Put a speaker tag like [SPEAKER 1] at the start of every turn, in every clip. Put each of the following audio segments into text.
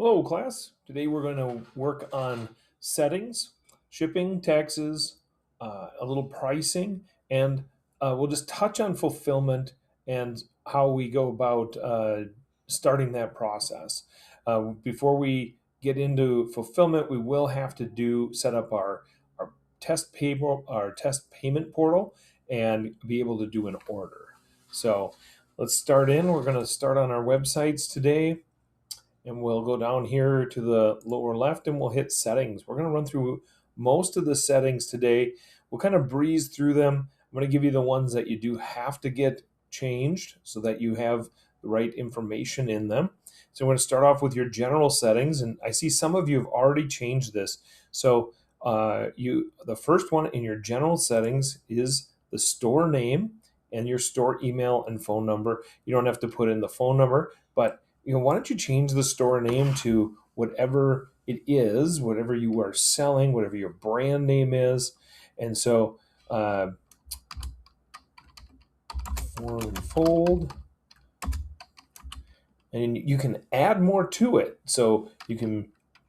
[SPEAKER 1] Hello, class. Today we're going to work on settings, shipping, taxes, a little pricing, and we'll just touch on fulfillment and how we go about starting that process. Before we get into fulfillment, we will have to set up our our test payment portal and be able to do an order. So let's start in. We're going to start on our websites today, and we'll go down here to the lower left and we'll hit settings. We're going to run through most of the settings today. We'll kind of breeze through them. I'm going to give you the ones that you do have to get changed so that you have the right information in them. So we're going to start off with your general settings, and I see some of you have already changed this. So the first one in your general settings is the store name and your store email and phone number. You don't have to put in the phone number, but why don't you change the store name to whatever it is, whatever you are selling, whatever your brand name is. And so fold, and you can add more to it. So you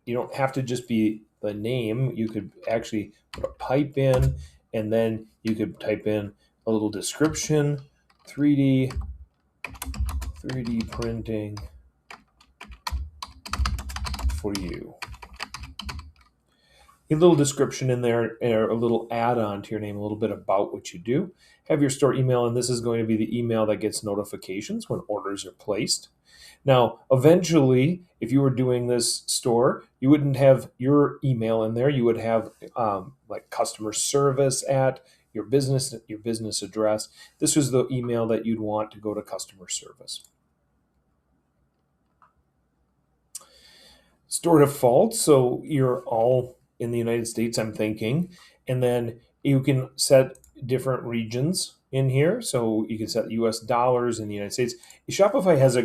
[SPEAKER 1] don't have to just be the name. You could actually put a pipe in, and then you could type in a little description, 3D printing for you. A little description in there, or a little add-on to your name, a little bit about what you do. Have your store email, and this is going to be the email that gets notifications when orders are placed. Now, eventually, if you were doing this store, you wouldn't have your email in there. You would have like customer service at your business address. This is the email that you'd want to go to customer service. Store default, so you're all in the United States, I'm thinking, and then you can set different regions in here. So you can set US dollars in the United States. Shopify is a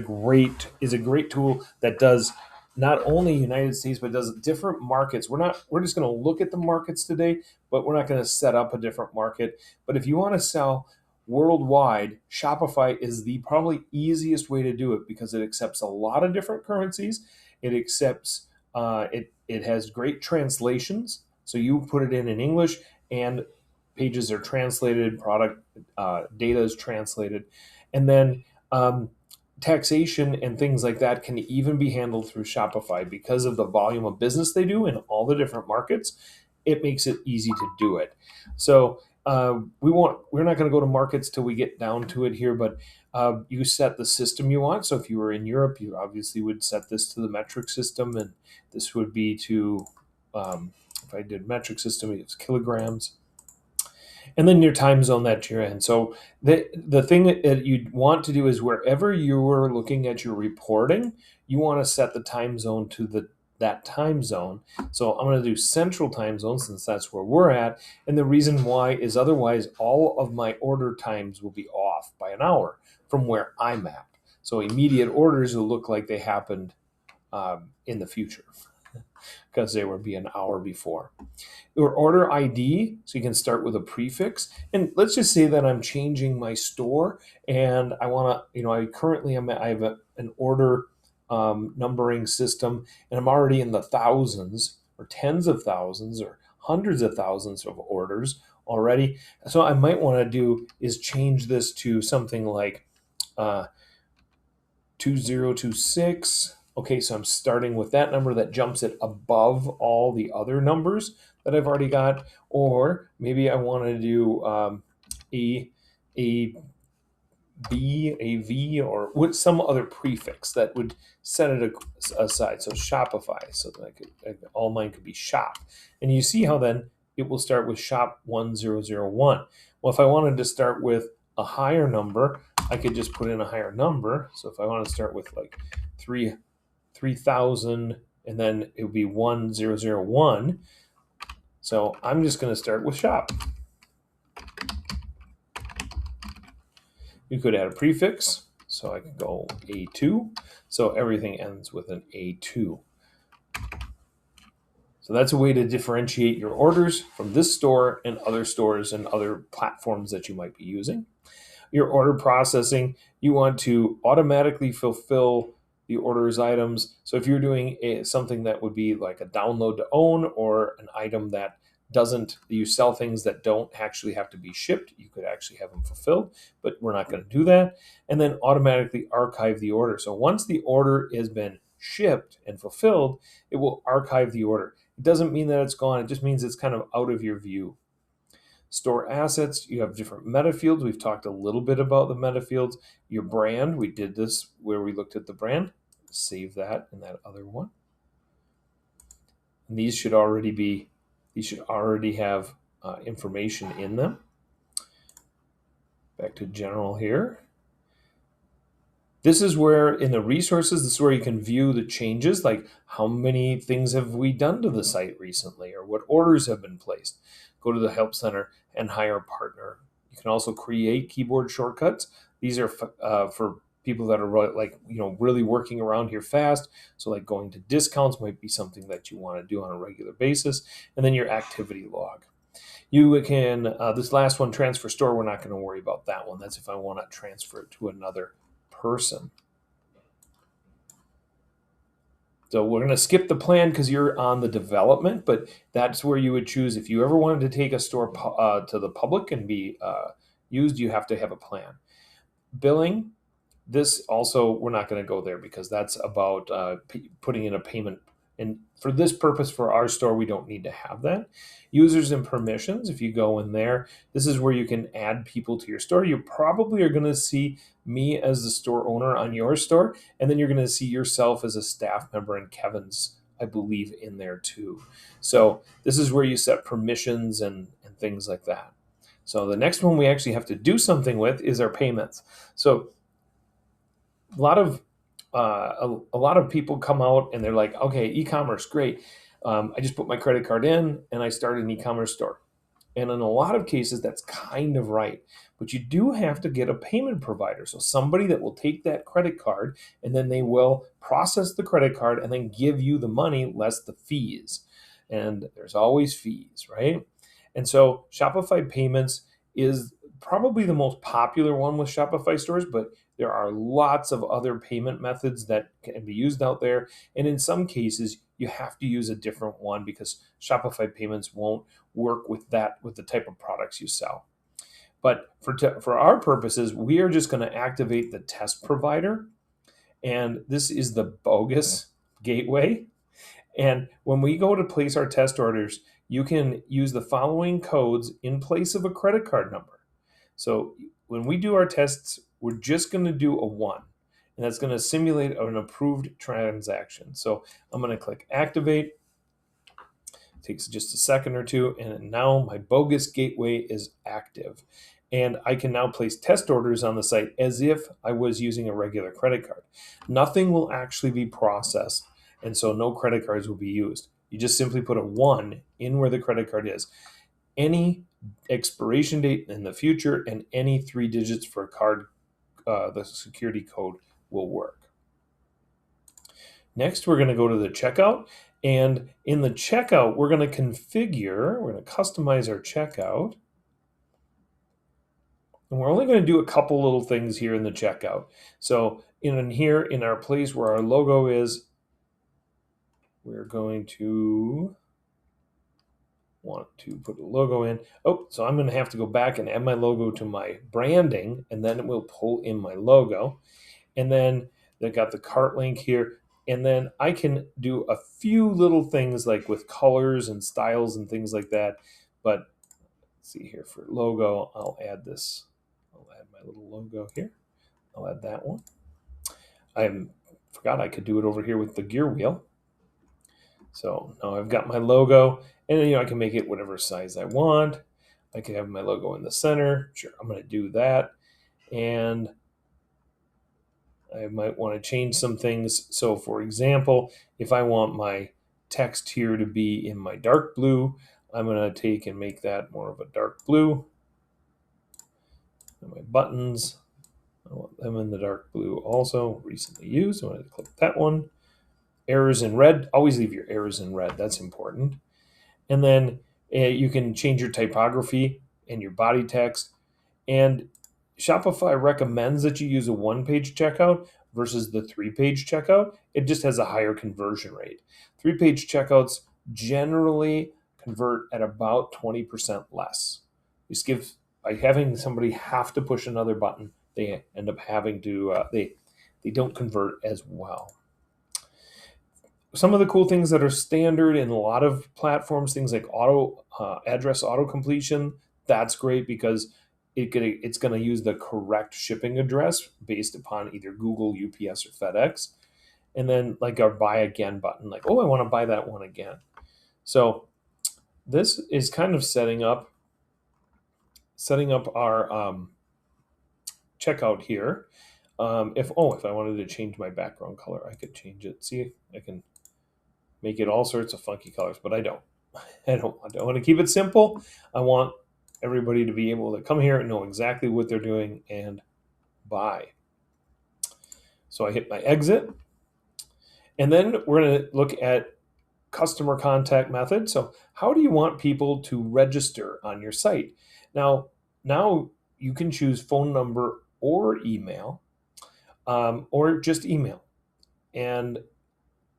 [SPEAKER 1] great tool that does not only United States, but does different markets. We're just going to look at the markets today, but we're not going to set up a different market. But if you want to sell worldwide, Shopify is the probably easiest way to do it because it accepts a lot of different currencies. It accepts it has great translations. So you put it in English, and pages are translated, product data is translated, and then taxation and things like that can even be handled through Shopify because of the volume of business they do in all the different markets. It makes it easy to do it. So we're not going to go to markets till we get down to it here, but you set the system you want. So if you were in Europe, you obviously would set this to the metric system, and this would be to, if I did metric system, it's kilograms. And then your time zone that you're in. So the thing that you'd want to do is wherever you're looking at your reporting, you want to set the time zone to that time zone. So I'm going to do central time zone since that's where we're at. And the reason why is otherwise all of my order times will be off by an hour from where I'm at. So immediate orders will look like they happened in the future because they would be an hour before. Your order ID, so you can start with a prefix. And let's just say that I'm changing my store and I want to, I have an order numbering system, and I'm already in the thousands or tens of thousands or hundreds of thousands of orders already. So I might want to do is change this to something like 2026. Okay, so I'm starting with that number that jumps it above all the other numbers that I've already got. Or maybe I want to do a B, a V, or with some other prefix that would set it aside. So Shopify, so that all mine could be shop. And you see how then it will start with shop 1001. Well, if I wanted to start with a higher number, I could just put in a higher number. So if I want to start with like 3,000, and then it would be 1001. So I'm just going to start with shop. You could add a prefix, so I could go A2. So everything ends with an A2. So that's a way to differentiate your orders from this store and other stores and other platforms that you might be using. Your order processing, you want to automatically fulfill the order as items. So if you're doing something that would be like a download to own, or an item that doesn't, you sell things that don't actually have to be shipped, you could actually have them fulfilled, but we're not going to do that. And then automatically archive the order. So once the order has been shipped and fulfilled, it will archive the order. It doesn't mean that it's gone, it just means it's kind of out of your view. Store assets, you have different meta fields. We've talked a little bit about the meta fields. Your brand, we did this where we looked at the brand. Save that in that other one. And these should already have information in them. Back to general here. This is where, in the resources, this is where you can view the changes, like how many things have we done to the site recently, or what orders have been placed. Go to the Help Center and hire a partner. You can also create keyboard shortcuts. These are for people that are really working around here fast. So like going to discounts might be something that you want to do on a regular basis. And then your activity log. You can, this last one, transfer store, we're not going to worry about that one. That's if I want to transfer it to another person. So we're going to skip the plan because you're on the development, but that's where you would choose. If you ever wanted to take a store to the public and be used, you have to have a plan. Billing, this also, we're not going to go there because that's about putting in a payment. And for this purpose, for our store, we don't need to have that. Users and permissions, if you go in there, this is where you can add people to your store. You probably are going to see me as the store owner on your store, and then you're going to see yourself as a staff member, and Kevin's, I believe, in there too. So this is where you set permissions and things like that. So the next one we actually have to do something with is our payments. So a lot of people come out and they're like, okay, e-commerce, great. I just put my credit card in and I started an e-commerce store. And in a lot of cases, that's kind of right. But you do have to get a payment provider. So somebody that will take that credit card and then they will process the credit card and then give you the money less the fees. And there's always fees, right? And so Shopify Payments is probably the most popular one with Shopify stores, but there are lots of other payment methods that can be used out there. And in some cases, you have to use a different one because Shopify Payments won't work with the type of products you sell. But for our purposes, we are just going to activate the test provider. And this is the bogus gateway. And when we go to place our test orders, you can use the following codes in place of a credit card number. So when we do our tests, we're just going to do a 1, and that's going to simulate an approved transaction. So I'm going to click activate. It takes just a second or two, and now my bogus gateway is active. And I can now place test orders on the site as if I was using a regular credit card. Nothing will actually be processed, and so no credit cards will be used. You just simply put a 1 in where the credit card is. Any expiration date in the future and any 3 digits for a card, the security code will work. Next, we're going to go to the checkout. And in the checkout, we're going to customize our checkout. And we're only going to do a couple little things here in the checkout. So here in our place where our logo is, we're going to want to put a logo in. Oh, so I'm going to have to go back and add my logo to my branding, and then it will pull in my logo. And then they got the cart link here. And then I can do a few little things like with colors and styles and things like that. But let's see here for logo, I'll add this. I'll add my little logo here. I'll add that one. I forgot I could do it over here with the gear wheel. So now I've got my logo, and I can make it whatever size I want. I can have my logo in the center. Sure, I'm going to do that. And I might want to change some things. So for example, if I want my text here to be in my dark blue, I'm going to take and make that more of a dark blue. And my buttons, I want them in the dark blue also, recently used. I'm going to click that one. Errors in red, always leave your errors in red. That's important. And then you can change your typography and your body text. And Shopify recommends that you use a one-page checkout, versus the 3-page checkout, it just has a higher conversion rate. 3-page checkouts generally convert at about 20% less. Just give by having somebody have to push another button, they end up having to they don't convert as well. Some of the cool things that are standard in a lot of platforms, things like address auto completion, that's great because it's going to use the correct shipping address based upon either Google, UPS, or FedEx. And then like our buy again button, like, oh, I want to buy that one again. So this is kind of setting up our checkout here. If I wanted to change my background color, I could change it. See, I can make it all sorts of funky colors, but I don't. I want to keep it simple. I want everybody to be able to come here and know exactly what they're doing and buy. So I hit my exit. And then we're going to look at customer contact method. So how do you want people to register on your site? Now you can choose phone number or email, or just email. And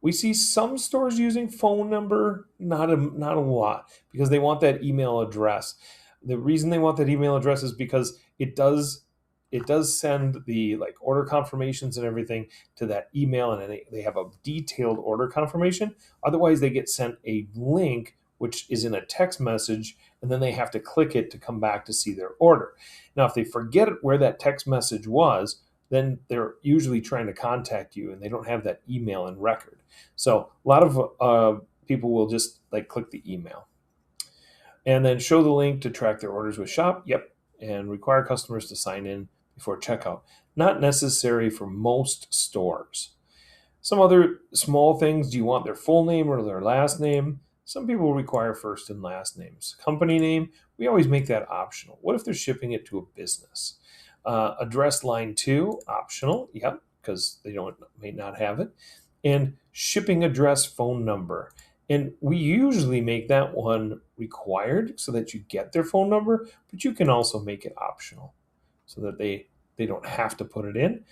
[SPEAKER 1] we see some stores using phone number, not a lot, because they want that email address. The reason they want that email address is because it does send the like order confirmations and everything to that email, and they have a detailed order confirmation. Otherwise, they get sent a link which is in a text message, and then they have to click it to come back to see their order. Now, if they forget where that text message was, then they're usually trying to contact you and they don't have that email in record. So a lot of people will just like click the email and then show the link to track their orders with Shop. Yep. And require customers to sign in before checkout. Not necessary for most stores. Some other small things. Do you want their full name or their last name? Some people require first and last names. Company name, we always make that optional. What if they're shipping it to a business? Address line 2, optional. Yep, because they may not have it. And shipping address phone number. And we usually make that one required so that you get their phone number, but you can also make it optional so that they don't have to put it in.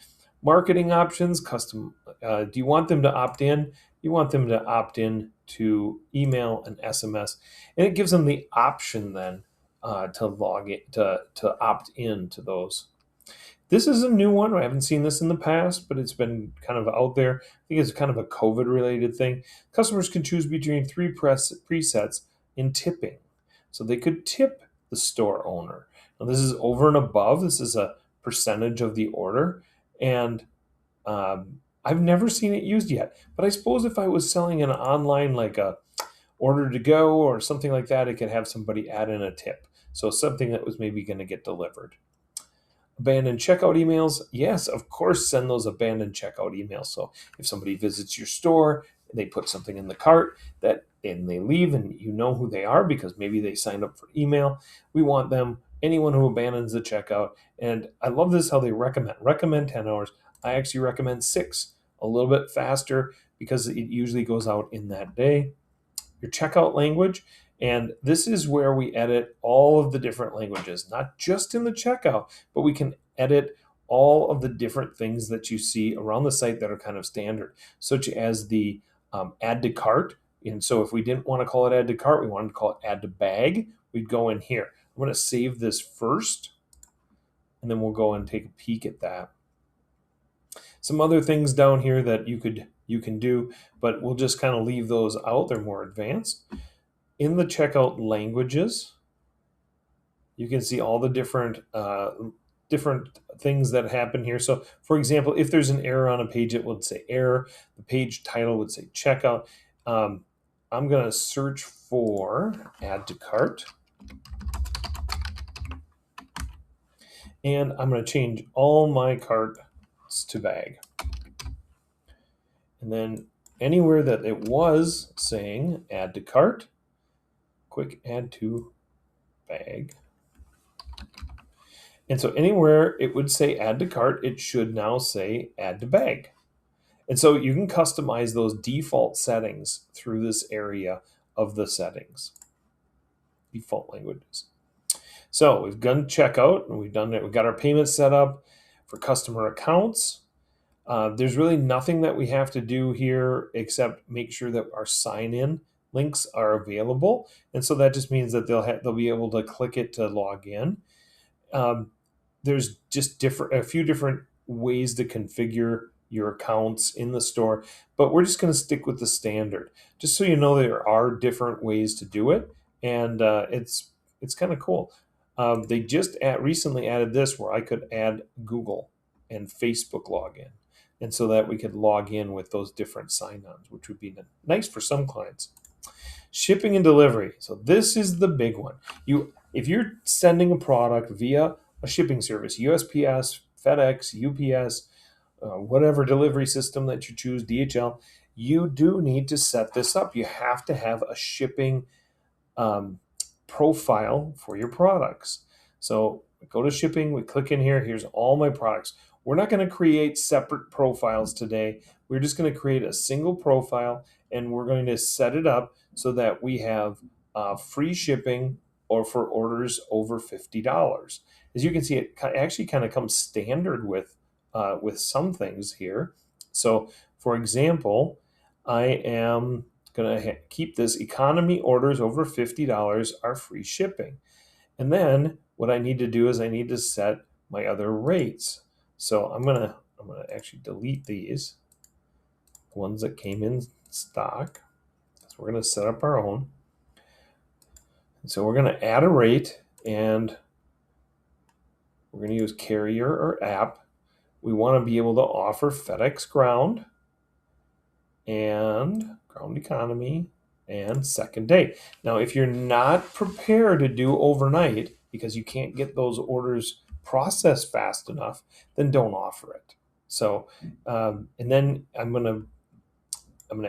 [SPEAKER 1] Marketing options, custom. Do you want them to opt in? You want them to opt in to email and SMS, and it gives them the option then to log in, to opt in to those. This is a new one. I haven't seen this in the past, but it's been kind of out there. I think it's kind of a COVID-related thing. Customers can choose between 3 presets in tipping. So they could tip the store owner. Now, this is over and above. This is a percentage of the order. And I've never seen it used yet. But I suppose if I was selling an online, like a order to go or something like that, it could have somebody add in a tip. So something that was maybe going to get delivered. Abandoned checkout emails, yes, of course, send those abandoned checkout emails. So if somebody visits your store and they put something in the cart and they leave and you know who they are because maybe they signed up for email, we want them, anyone who abandons the checkout. And I love this how they recommend 10 hours. I actually recommend 6, a little bit faster because it usually goes out in that day. Your checkout language. And this is where we edit all of the different languages, not just in the checkout, but we can edit all of the different things that you see around the site that are kind of standard, such as the add to cart. And so if we didn't want to call it add to cart, we wanted to call it add to bag, we'd go in here. I'm going to save this first, and then we'll go and take a peek at that. Some other things down here that you can do, but we'll just kind of leave those out. They're more advanced. In the checkout languages, you can see all the different things that happen here. So, for example, if there's an error on a page, it would say error. The page title would say checkout. I'm going to search for add to cart. And I'm going to change all my carts to bag. And then anywhere that it was saying add to cart, quick add to bag. And so anywhere it would say add to cart, it should now say add to bag. And so you can customize those default settings through this area of the settings, default languages. So we've done checkout and we've got our payments set up for customer accounts. There's really nothing that we have to do here except make sure that our sign-in links are available, and so that just means that they'll be able to click it to log in. Um, there's just a few different ways to configure your accounts in the store, but we're just going to stick with the standard. Just so you know, there are different ways to do it, and it's kind of cool. They just recently added this where I could add Google and Facebook login, and so that we could log in with those different sign-ons, which would be nice for some clients. Shipping and delivery. So this is the big one. If you're sending a product via a shipping service, USPS, FedEx, UPS, whatever delivery system that you choose, DHL, you do need to set this up. You have to have a shipping um, profile for your products. So we go to shipping, we click in here, here's all my products. We're not going to create separate profiles today. We're just going to create a single profile, and we're going to set it up so that we have free shipping or for orders over $50. As you can see, it actually kind of comes standard with some things here. So, for example, I am going to keep this economy orders over $50 are free shipping. And then what I need to do is I need to set my other rates. So I'm gonna actually delete these ones that came in stock. So we're gonna set up our own. And so we're gonna add a rate, and we're gonna use carrier or app. We want to be able to offer FedEx Ground and Ground Economy and second day. Now, if you're not prepared to do overnight because you can't get those orders processed fast enough, then don't offer it. So, and then I'm gonna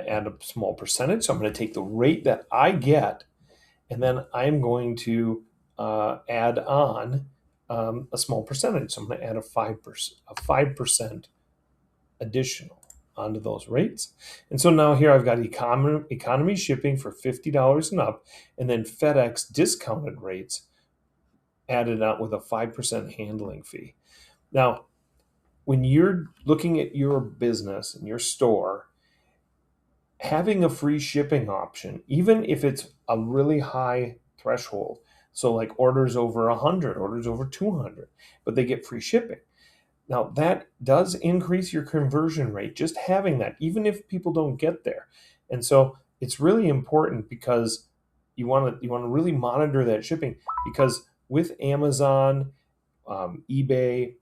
[SPEAKER 1] add a small percentage. So I'm gonna take the rate that I get, and then I'm going to add on a small percentage. So I'm going to add a 5% additional onto those rates. And so now here I've got economy shipping for $50 and up, and then FedEx discounted rates added out with a 5% handling fee. Now, when you're looking at your business and your store, having a free shipping option, even if it's a really high threshold, so like orders over 100, orders over 200, but they get free shipping. Now that does increase your conversion rate, just having that, even if people don't get there. And so it's really important because you want to really monitor that shipping, because with Amazon, eBay,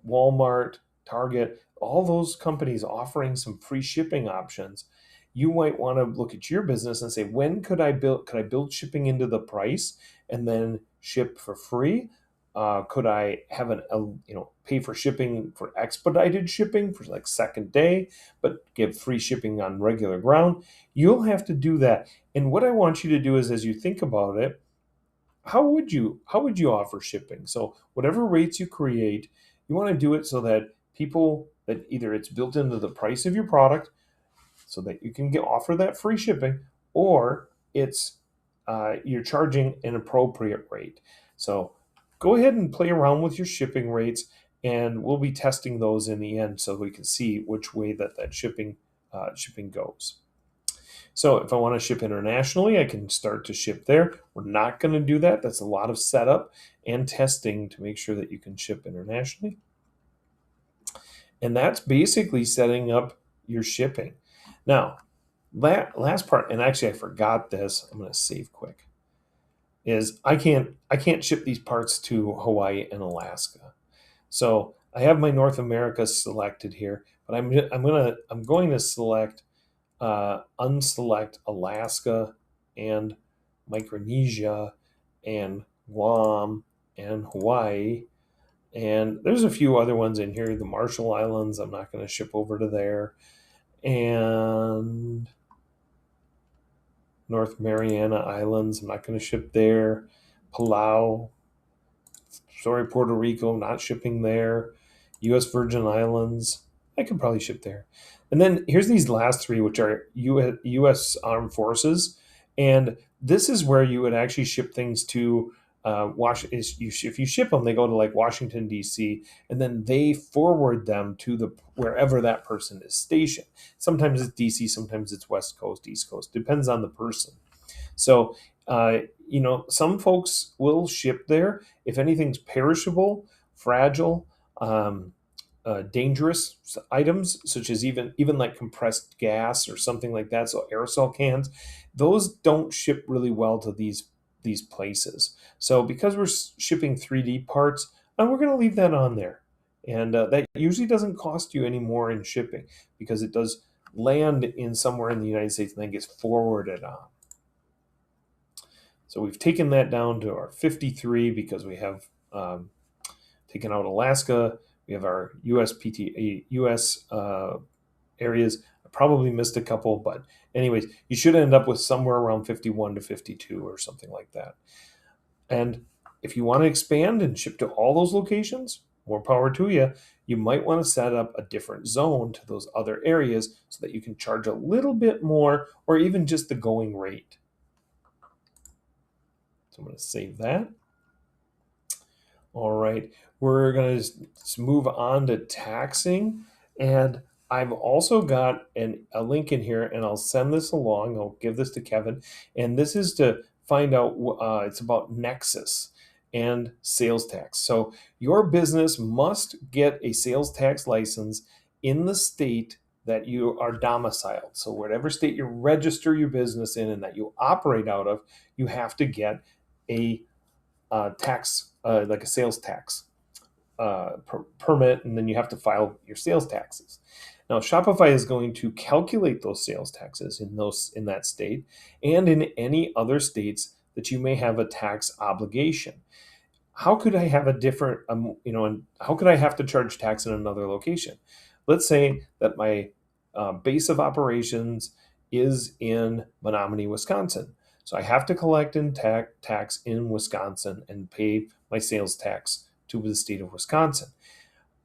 [SPEAKER 1] Walmart, Target, all those companies offering some free shipping options, you might want to look at your business and say, when could I build shipping into the price and then ship for free? Could I have pay for shipping for expedited shipping for like second day, but give free shipping on regular ground? You'll have to do that. And what I want you to do is, as you think about it, how would you offer shipping? So whatever rates you create, you want to do it so that people, that either it's built into the price of your product so that you can offer that free shipping, or it's you're charging an appropriate rate. So go ahead and play around with your shipping rates, and we'll be testing those in the end so we can see which way that shipping goes. So if I want to ship internationally, I can start to ship there. We're not going to do that. That's a lot of setup and testing to make sure that you can ship internationally. And that's basically setting up your shipping. Now, last part, and actually I forgot this, I'm going to save quick, is I can't ship these parts to Hawaii and Alaska. So I have my North America selected here, but I'm going to select unselect Alaska and Micronesia and Guam and Hawaii. And there's a few other ones in here. The Marshall Islands, I'm not going to ship over to there. And North Mariana Islands, I'm not going to ship there. Palau, sorry, Puerto Rico, not shipping there. U.S. Virgin Islands, I could probably ship there. And then here's these last three, which are U.S. Armed Forces. And this is where you would actually ship things to if you ship them, they go to like Washington D.C. and then they forward them to the wherever that person is stationed. Sometimes it's D.C., sometimes it's West Coast, East Coast, depends on the person. So, some folks will ship there. If anything's perishable, fragile, um, dangerous items, such as even like compressed gas or something like that, so aerosol cans, those don't ship really well to these places. So, because we're shipping 3D parts, we're going to leave that on there, and that usually doesn't cost you any more in shipping because it does land in somewhere in the United States and then gets forwarded on. So we've taken that down to our 53 because we have taken out Alaska. We have our US areas. I probably missed a couple, but anyways, you should end up with somewhere around 51 to 52 or something like that. And if you want to expand and ship to all those locations, more power to you. You might want to set up a different zone to those other areas so that you can charge a little bit more or even just the going rate. So I'm going to save that. All right, we're going to move on to taxing. And I've also got a link in here, and I'll send this along. I'll give this to Kevin. And this is to find out, it's about Nexus and sales tax. So your business must get a sales tax license in the state that you are domiciled. So whatever state you register your business in and that you operate out of, you have to get a tax, like a sales tax permit, and then you have to file your sales taxes. Now, Shopify is going to calculate those sales taxes in that state and in any other states that you may have a tax obligation. How could I have a different, and how could I have to charge tax in another location? Let's say that my base of operations is in Menominee, Wisconsin. So I have to collect in tax in Wisconsin and pay my sales tax to the state of Wisconsin.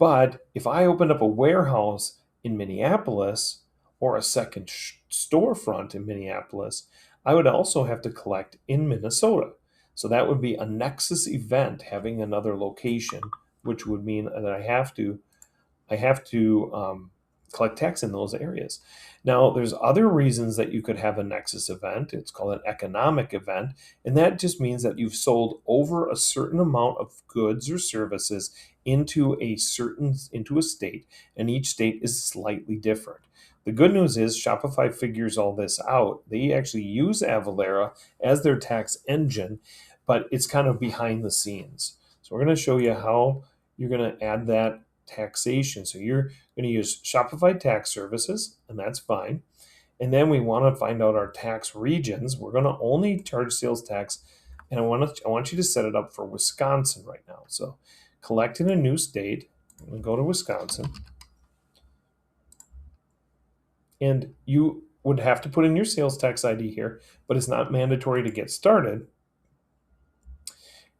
[SPEAKER 1] But if I opened up a warehouse in Minneapolis or a second storefront in Minneapolis, I would also have to collect in Minnesota. So that would be a nexus event having another location, which would mean that I have to collect tax in those areas. Now, there's other reasons that you could have a nexus event. It's called an economic event, and that just means that you've sold over a certain amount of goods or services into a state, and each state is slightly different. The good news is Shopify figures all this out. They actually use Avalara as their tax engine, but it's kind of behind the scenes. So we're going to show you how you're going to add that taxation. So you're going to use Shopify tax services, and that's fine. And then we want to find out our tax regions. We're going to only charge sales tax, and I want you to set it up for Wisconsin right now. So collect in a new state. I'm going to go to Wisconsin. And you would have to put in your sales tax ID here, but it's not mandatory to get started.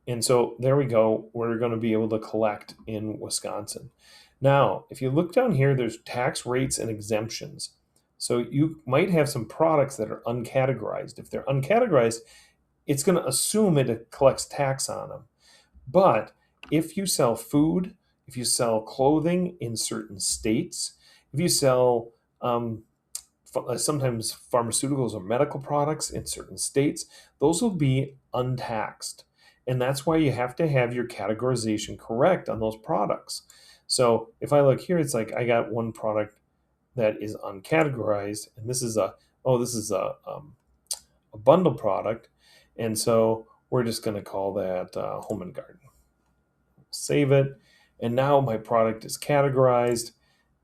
[SPEAKER 1] And so there we go. We're going to be able to collect in Wisconsin. Now, if you look down here, there's tax rates and exemptions. So you might have some products that are uncategorized. If they're uncategorized, it's going to assume it collects tax on them. But if you sell food, if you sell clothing in certain states, if you sell sometimes pharmaceuticals or medical products in certain states, those will be untaxed. And that's why you have to have your categorization correct on those products. So if I look here, it's like I got one product that is uncategorized, and this is a bundle product, and so we're just going to call that Home and Garden. Save it, and now my product is categorized.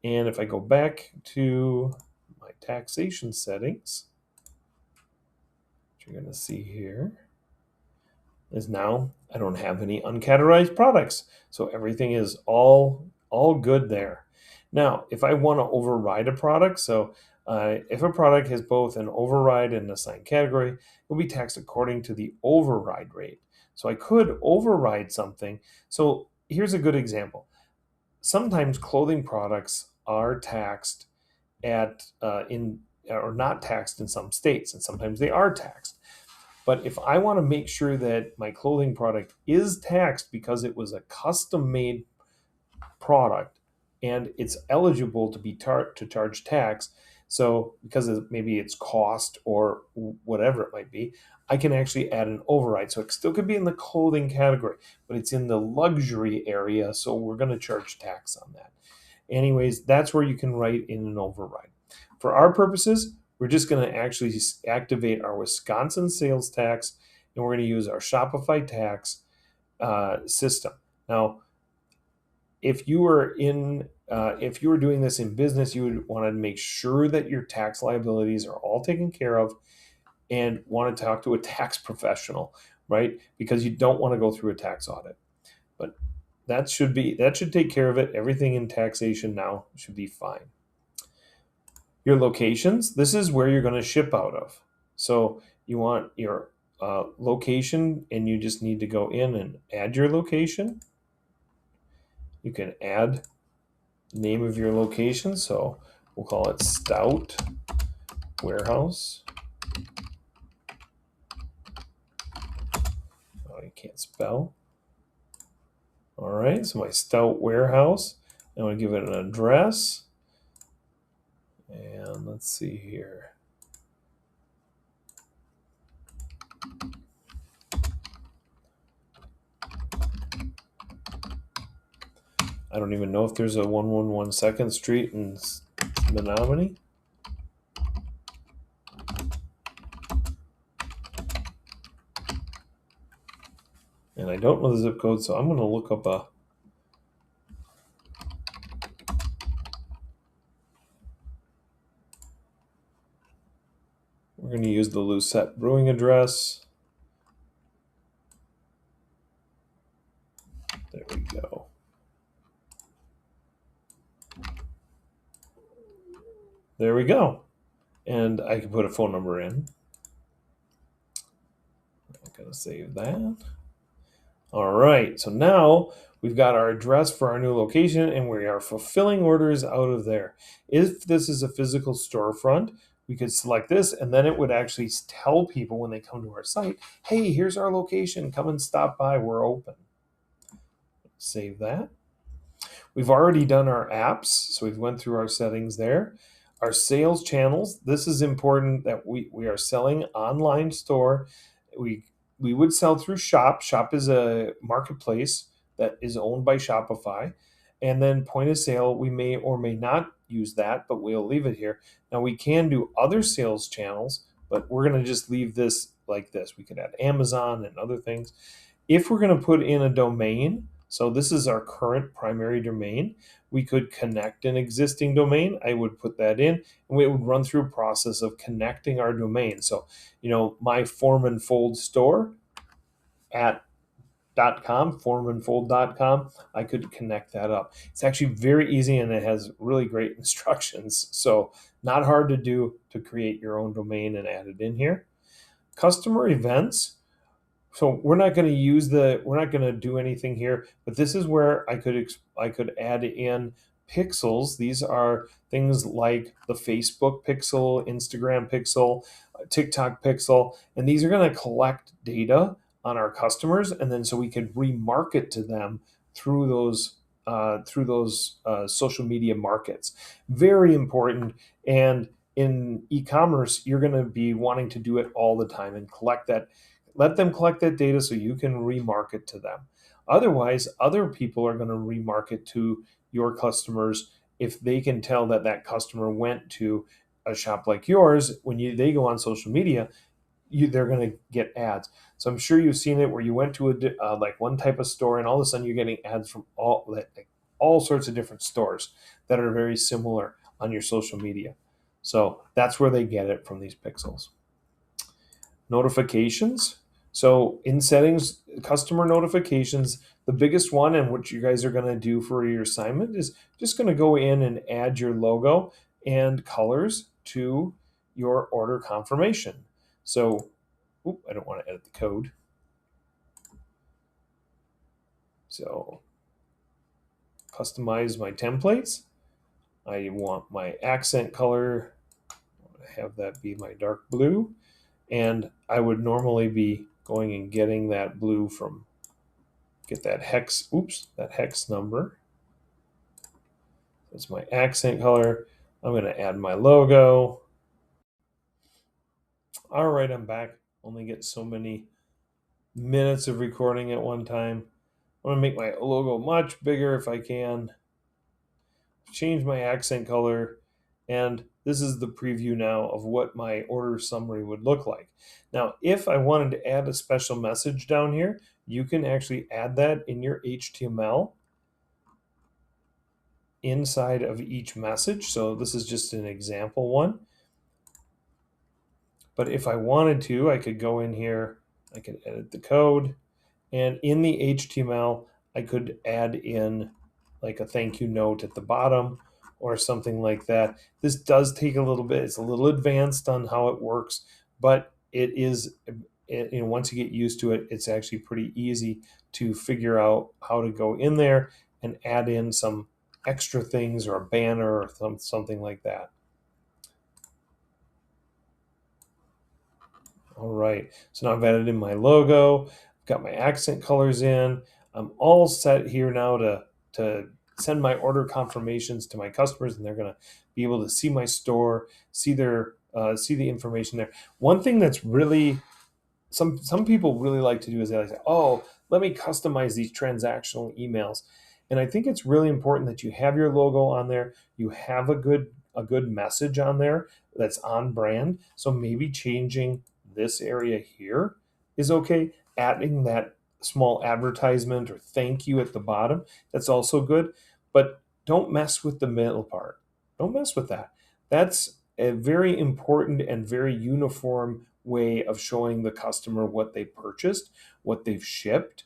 [SPEAKER 1] And if I go back to my taxation settings, what you're going to see here is now I don't have any uncategorized products. So everything is all good there. Now, if I want to override a product, so if a product has both an override and an assigned category, it will be taxed according to the override rate. So I could override something. So here's a good example. Sometimes clothing products are taxed or not taxed in some states, and sometimes they are taxed. But if I want to make sure that my clothing product is taxed because it was a custom made product and it's eligible to be to charge tax, so because of maybe its cost or whatever it might be, I can actually add an override. So it still could be in the clothing category, but it's in the luxury area, so we're going to charge tax on that. Anyways, that's where you can write in an override. For our purposes, we're just going to actually activate our Wisconsin sales tax, and we're going to use our Shopify tax system. Now, if you were if you were doing this in business, you would want to make sure that your tax liabilities are all taken care of, and want to talk to a tax professional, right? Because you don't want to go through a tax audit. But that should take care of it. Everything in taxation now should be fine. Your locations, this is where you're going to ship out of. So you want your location, and you just need to go in and add your location. You can add the name of your location. So we'll call it Stout Warehouse. Oh, you can't spell. All right, so my Stout Warehouse. I'm going to give it an address. And let's see here. I don't even know if there's a 111 2nd Street in Menominee. And I don't know the zip code, so I'm going to look up a... We're going to use the Lucette Brewing address. There we go. There we go. And I can put a phone number in. I'm going to save that. All right, so now we've got our address for our new location, and we are fulfilling orders out of there. If this is a physical storefront, we could select this, and then it would actually tell people when they come to our site, hey, here's our location. Come and stop by. We're open. Save that. We've already done our apps, so we've went through our settings there. Our sales channels, this is important that we are selling online store. We would sell through Shop. Shop is a marketplace that is owned by Shopify. And then point of sale, we may or may not use that, but we'll leave it here. Now we can do other sales channels, but we're going to just leave this like this. We could add Amazon and other things. If we're going to put in a domain, so this is our current primary domain, we could connect an existing domain. I would put that in, and we would run through a process of connecting our domain. So, my Form and Fold store at .com, formandfold.com, I could connect that up. It's actually very easy, and it has really great instructions. So not hard to do to create your own domain and add it in here. Customer events. So we're not going to do anything here, but this is where I could add in pixels. These are things like the Facebook pixel, Instagram pixel, TikTok pixel, and these are going to collect data on our customers, and then so we could remarket to them through those social media markets. Very important. And in e-commerce, you're going to be wanting to do it all the time and let them collect that data so you can remarket to them. Otherwise, other people are going to remarket to your customers if they can tell that customer went to a shop like yours. When they go on social media, they're going to get ads. So I'm sure you've seen it where you went to like one type of store, and all of a sudden you're getting ads from all sorts of different stores that are very similar on your social media. So that's where they get it, from these pixels. Notifications. So in settings, customer notifications, the biggest one, and what you guys are going to do for your assignment, is just going to go in and add your logo and colors to your order confirmation. So, I don't want to edit the code. So, customize my templates. I want my accent color, have that be my dark blue. And I would normally be going and getting that blue from, get that hex, that hex number. That's my accent color. I'm going to add my logo. All right, I'm back. Only get so many minutes of recording at one time. I want to make my logo much bigger if I can. Change my accent color, and this is the preview now of what my order summary would look like. Now, if I wanted to add a special message down here, you can actually add that in your HTML inside of each message. So this is just an example one. But if I wanted to, I could go in here, I could edit the code, and in the HTML, I could add in like a thank you note at the bottom or something like that. This does take a little bit. It's a little advanced on how it works, but it is, once you get used to it, it's actually pretty easy to figure out how to go in there and add in some extra things or a banner or something like that. All right, so now I've added in my logo, I've got my accent colors in. I'm all set here now to send my order confirmations to my customers, and they're going to be able to see my store, see see the information there. One thing that's really, some people really like to do is they like to say, oh, let me customize these transactional emails. And I think it's really important that you have your logo on there, you have a good message on there that's on brand. So maybe changing this area here is okay. Adding that small advertisement or thank you at the bottom, that's also good. But don't mess with the middle part. Don't mess with that. That's a very important and very uniform way of showing the customer what they purchased, what they've shipped,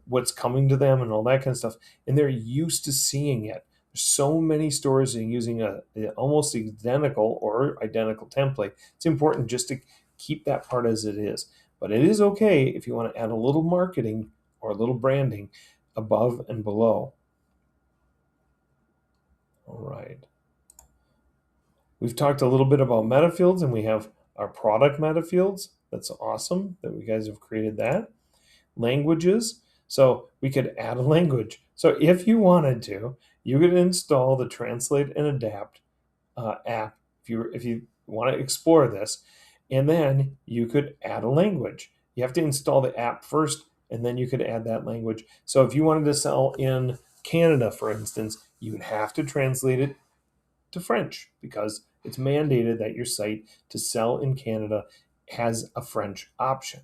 [SPEAKER 1] what's coming to them, and all that kind of stuff. And they're used to seeing it. There's so many stores using a almost identical template. It's important just to keep that part as it is. But it is okay if you want to add a little marketing or a little branding above and below. All right. We've talked a little bit about meta fields, and we have our product meta fields. That's awesome that we guys have created that. Languages. So we could add a language. So if you wanted to, you could install the Translate and Adapt app if you want to explore this, and then you could add a language. You have to install the app first, and then you could add that language. So if you wanted to sell in Canada, for instance, you would have to translate it to French because it's mandated that your site to sell in Canada has a French option.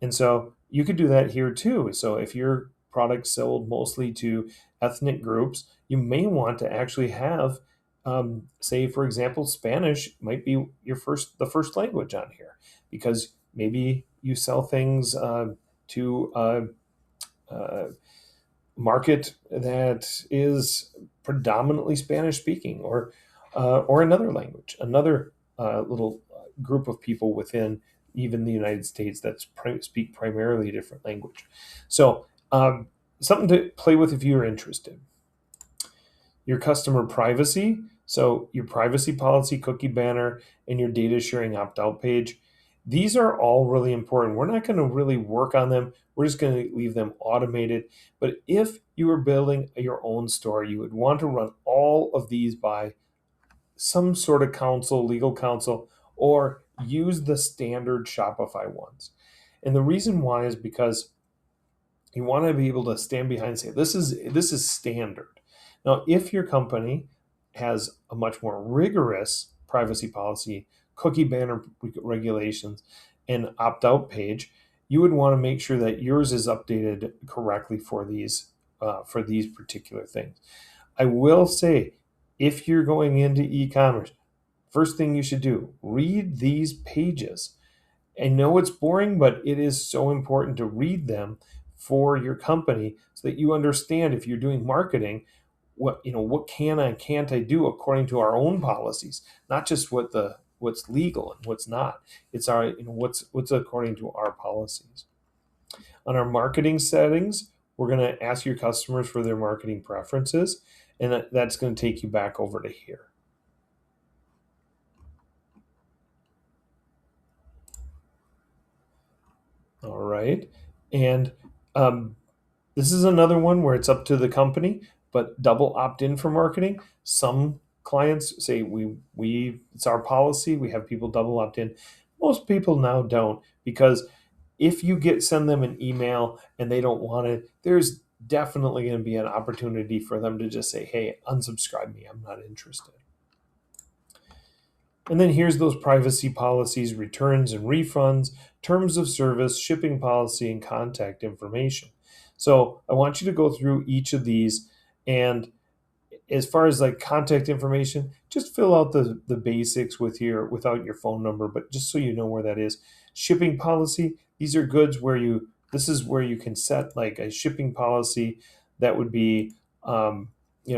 [SPEAKER 1] And so you could do that here too. So if your product sold mostly to ethnic groups, you may want to actually have, say, for example, Spanish might be the first language on here because maybe you sell things to market that is predominantly Spanish speaking, or another language, another little group of people within even the United States that speak primarily a different language. So something to play with if you're interested. Your customer privacy, so your privacy policy, cookie banner, and your data sharing opt-out page. These are all really important. We're not going to really work on them. We're just going to leave them automated. But if you were building your own store, you would want to run all of these by some sort of counsel, legal counsel, or use the standard Shopify ones. And the reason why is because you want to be able to stand behind and say, this is standard. Now, if your company has a much more rigorous privacy policy, cookie banner regulations, and opt-out page, you would want to make sure that yours is updated correctly for these particular things. I will say, if you're going into e-commerce, first thing you should do, read these pages. I know it's boring, but it is so important to read them for your company so that you understand if you're doing marketing, what can and can't I do according to our own policies, not just what's legal and what's not. It's our what's according to our policies. On our marketing settings, we're going to ask your customers for their marketing preferences, and that's going to take you back over to here. right? And this is another one where it's up to the company, but double opt-in for marketing. Some clients say we it's our policy. We have people double opt in. Most people now don't, because if you send them an email and they don't want it, there's definitely going to be an opportunity for them to just say, "Hey, unsubscribe me. I'm not interested." And then here's those privacy policies, returns and refunds, terms of service, shipping policy, and contact information. So I want you to go through each of these, and as far as like contact information, just fill out the basics without your phone number, but just so you know where that is. Shipping policy, these are goods where this is where you can set like a shipping policy that would be,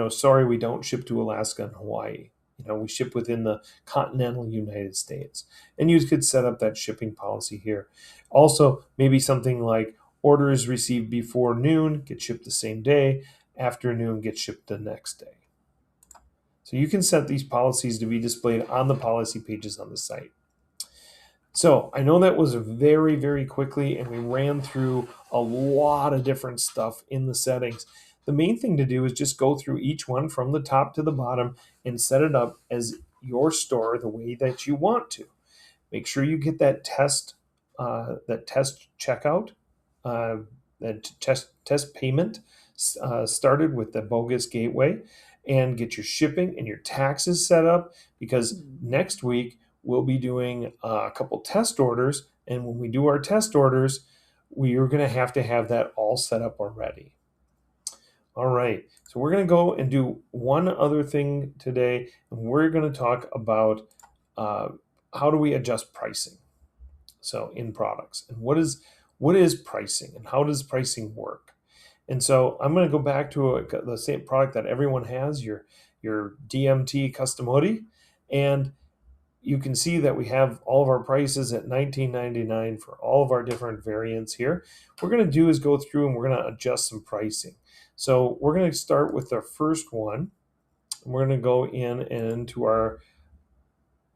[SPEAKER 1] sorry, we don't ship to Alaska and Hawaii. We ship within the continental United States. And you could set up that shipping policy here. Also, maybe something like orders received before noon get shipped the same day, afternoon get shipped the next day. So you can set these policies to be displayed on the policy pages on the site. So I know that was very, very quickly, and we ran through a lot of different stuff in the settings. The main thing to do is just go through each one from the top to the bottom and set it up as your store the way that you want to. Make sure you get that test checkout, that test payment started with the bogus gateway, and get your shipping and your taxes set up, because next week we'll be doing a couple test orders, and when we do our test orders, we are going to have that all set up already. All right, so we're going to go and do one other thing today, and we're going to talk about how do we adjust pricing, so in products, and what is pricing and how does pricing work. And so I'm going to go back to the same product that everyone has, your DMT Customodi, and you can see that we have all of our prices at $19.99 for all of our different variants here. What we're going to do is go through and we're going to adjust some pricing. So we're going to start with our first one. We're going to go in and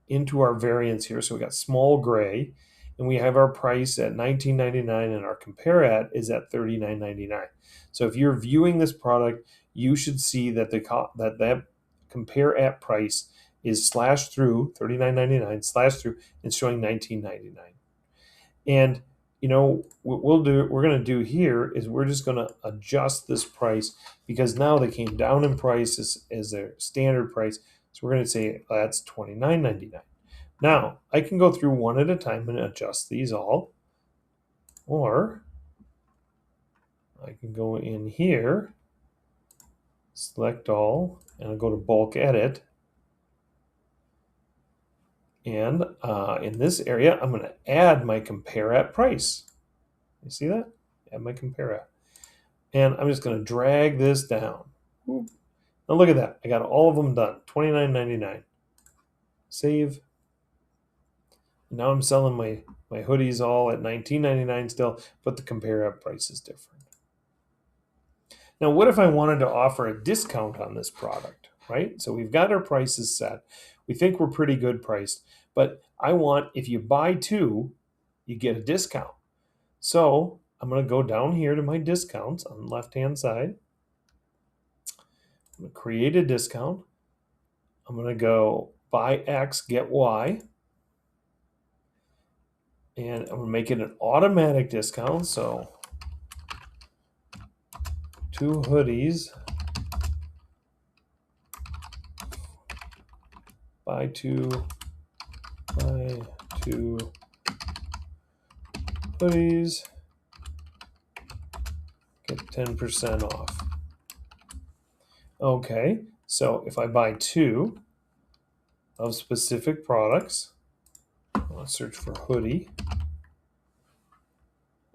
[SPEAKER 1] into our variants here. So we got small gray, and we have our price at $19.99, and our compare at is at $39.99. So if you're viewing this product, you should see that that compare at price is slashed through $39.99 slashed through and showing $19.99. And what we're going to do here is we're just going to adjust this price, because now they came down in price as their standard price. So we're going to say that's $29.99. Now I can go through one at a time and adjust these all, or I can go in here, select all, and I'll go to bulk edit. And in this area, I'm going to add my compare at price. You see that? Add my compare at. And I'm just going to drag this down. Now look at that. I got all of them done. $29.99. Save. Now I'm selling my hoodies all at $19.99 still, but the compare at price is different. Now, what if I wanted to offer a discount on this product, right? So we've got our prices set. We think we're pretty good priced, but I want, if you buy two, you get a discount. So I'm going to go down here to my discounts on the left-hand side. I'm going to create a discount. I'm going to go buy X, get Y. And I'm going to make it an automatic discount. So 2 hoodies, buy two hoodies, get 10% off. Okay, so if I buy 2 of specific products, I'll search for hoodie,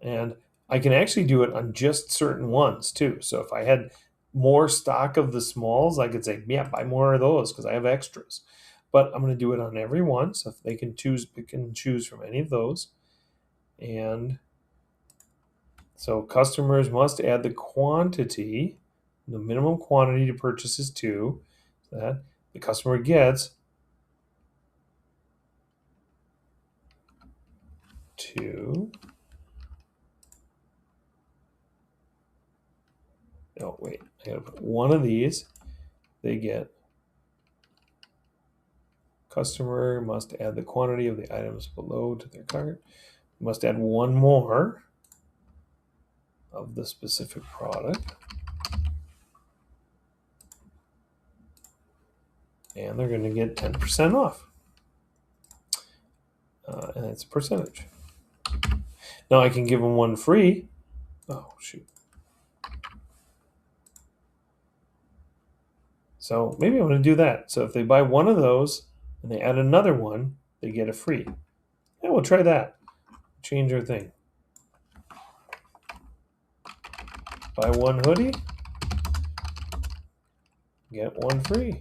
[SPEAKER 1] and I can actually do it on just certain ones too. So if I had more stock of the smalls, I could say, yeah, buy more of those because I have extras. But I'm going to do it on every one, so if they can choose from any of those. And so customers must add the quantity, the minimum quantity to purchase is 2, so that the customer gets 2 Oh, wait. I gotta put one of these. They get customer must add the quantity of the items below to their cart. Must add one more of the specific product. And they're going to get 10% off. And it's percentage. Now I can give them one free. Oh, shoot. So maybe I want to do that. So if they buy one of those and they add another one, they get a free. Yeah, we'll try that. Change our thing. Buy one hoodie, get one free.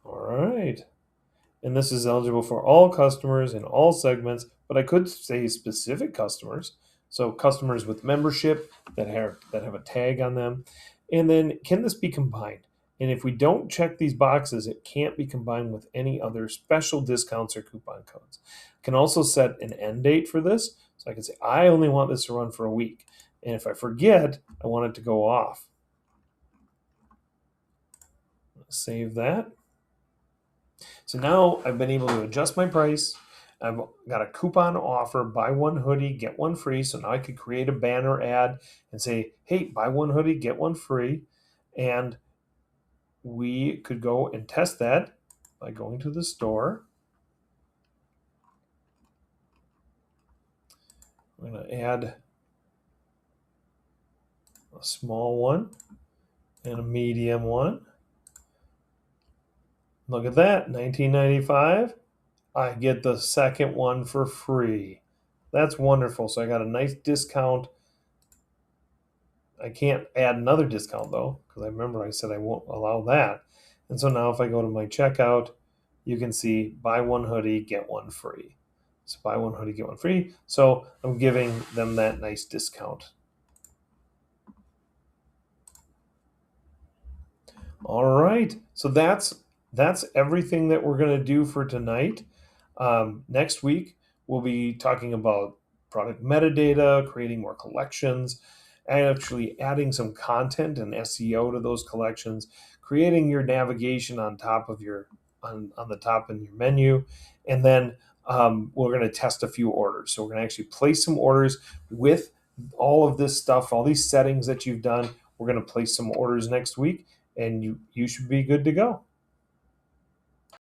[SPEAKER 1] All right. And this is eligible for all customers in all segments, but I could say specific customers. So customers with membership that have a tag on them. And then can this be combined? And if we don't check these boxes, it can't be combined with any other special discounts or coupon codes. I can also set an end date for this. So I can say, I only want this to run for a week. And if I forget, I want it to go off. Save that. So now I've been able to adjust my price. I've got a coupon offer, buy one hoodie, get one free. So now I could create a banner ad and say, hey, buy one hoodie, get one free. And we could go and test that by going to the store. I'm going to add a small one and a medium one. Look at that, $19.95. I get the second one for free. That's wonderful. So I got a nice discount. I can't add another discount though, because I remember I said I won't allow that. And so now if I go to my checkout, you can see buy one hoodie, get one free. So buy one hoodie, get one free. So I'm giving them that nice discount. All right. So that's everything that we're going to do for tonight. Next week, we'll be talking about product metadata, creating more collections, and actually adding some content and SEO to those collections, creating your navigation on top of your on the top in your menu, and then we're going to test a few orders. So we're going to actually place some orders with all of this stuff, all these settings that you've done. We're going to place some orders next week, and you should be good to go.